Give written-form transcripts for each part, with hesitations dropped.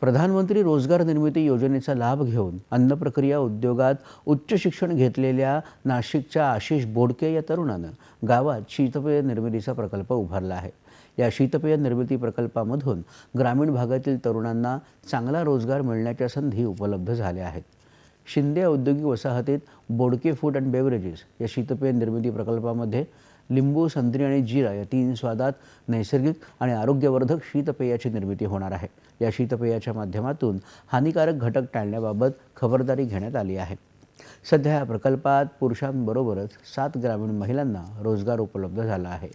प्रधानमंत्री रोजगार निर्मिती योजनेचा लाभ घेऊन अन्न प्रक्रिया उद्योगात उच्च शिक्षण घेतलेल्या नाशिकच्या आशिष बोडके या तरुणानं गावात शीतपेय निर्मितीचा प्रकल्प उभारला आहे। या शीतपेय निर्मिती प्रकल्पामधून ग्रामीण भागातील तरुणांना चांगला रोजगार मिळण्याच्या संधी उपलब्ध झाल्या आहेत। शिंदे औद्योगिक वसाहतीत बोडके फूड अँड बेवरेजेस या शीतपेय निर्मिती प्रकल्पामध्ये लिंबू, संत्री आणि जीरा या 3 स्वादात नैसर्गिक आणि आरोग्यवर्धक शीतपेयाची निर्मिती होणार आहे। या शीतपेयाच्या माध्यमातून हानिकारक घटक टाळण्याबाबत खबरदारी घेण्यात आली आहे। सध्या या प्रकल्पात पुरुषांबरोबरच 7 ग्रामीण महिलांना रोजगार उपलब्ध झाला आहे।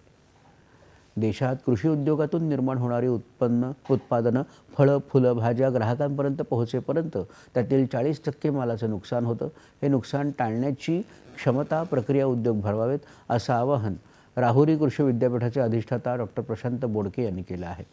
देशात कृषी उद्योगातून निर्माण होणारी उत्पादनं, फळं, फुलं, भाज्या ग्राहकांपर्यंत पोहोचेपर्यंत त्यातील 40% मालाचं नुकसान होतं। हे नुकसान टाळण्याची क्षमता प्रक्रिया उद्योग भरवावेत, असं आवाहन राहुरी कृषी विद्यापीठाचे अधिष्ठाता डॉक्टर प्रशांत बोडके यांनी केलं आहे।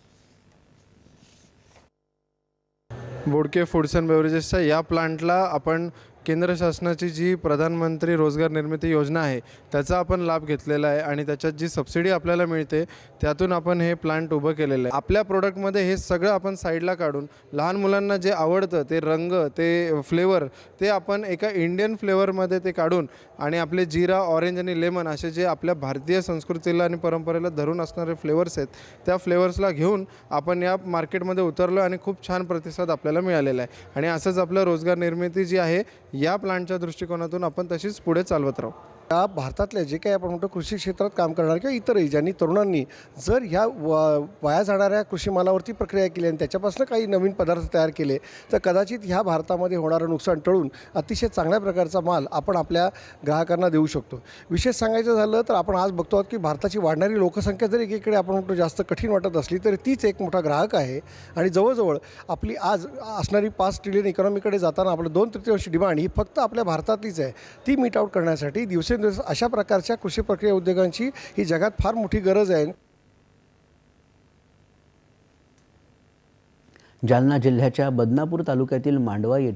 बोडके फूड्स अँड बेवरेजेसच्या या प्लांटला आपण केंद्र शासनाची जी प्रधानमंत्री रोजगार निर्मिती योजना आहे त्याचा आपण लाभ घेतलेला आहे आणि त्याच्यात जी सबसिडी आपल्याला मिळते त्यातून आपण हे प्लांट उभं केलेलं आहे। आपल्या प्रोडक्टमध्ये हे सगळं आपण साईडला काढून लहान मुलांना जे आवडतं ते रंग, ते फ्लेवर, ते आपण एका इंडियन फ्लेवरमध्ये ते काढून आणि आपले जीरा, ऑरेंज आणि लेमन असे जे आपल्या भारतीय संस्कृतीला आणि परंपरेला धरून असणारे फ्लेवर्स आहेत त्या फ्लेवर्सला घेऊन आपण या मार्केटमध्ये उतरलो आणि खूप छान प्रतिसाद आपल्याला मिळालेला आहे। आणि असंच आपलं रोजगार निर्मिती जी आहे या प्लांटच्या दृष्टिकोनातून आपण तशीच पुढे चालवत राहू। या भारतातले जे काही आपण म्हणतो कृषी क्षेत्रात काम करणार किंवा इतरही ज्यांनी तरुणांनी जर ह्या वाया जाणाऱ्या कृषी मालावरती प्रक्रिया केली आणि त्याच्यापासून काही नवीन पदार्थ तयार केले तर कदाचित ह्या भारतामध्ये होणारं नुकसान टळून अतिशय चांगल्या प्रकारचा माल आपण आपल्या ग्राहकांना देऊ शकतो। विशेष सांगायचं झालं तर आपण आज बघतो की भारताची वाढणारी लोकसंख्या जर एकीकडे आपण म्हणतो जास्त कठीण वाटत असली तरी तीच एक मोठा ग्राहक आहे आणि जवळजवळ आपली आज असणारी 5 ट्रिलियन इकॉनॉमीकडे जाताना आपलं 2/3 डिमांड ही फक्त आपल्या भारतातलीच आहे। ती मीट आउट करण्यासाठी दिवसेंदिवस अशा प्रकारच्या कृषी प्रक्रिया उद्योगांची ही जगात फार मोठी गरज आहे। जालना जिल्ह्याच्या बदनापूर तालुक्यातील मांडवा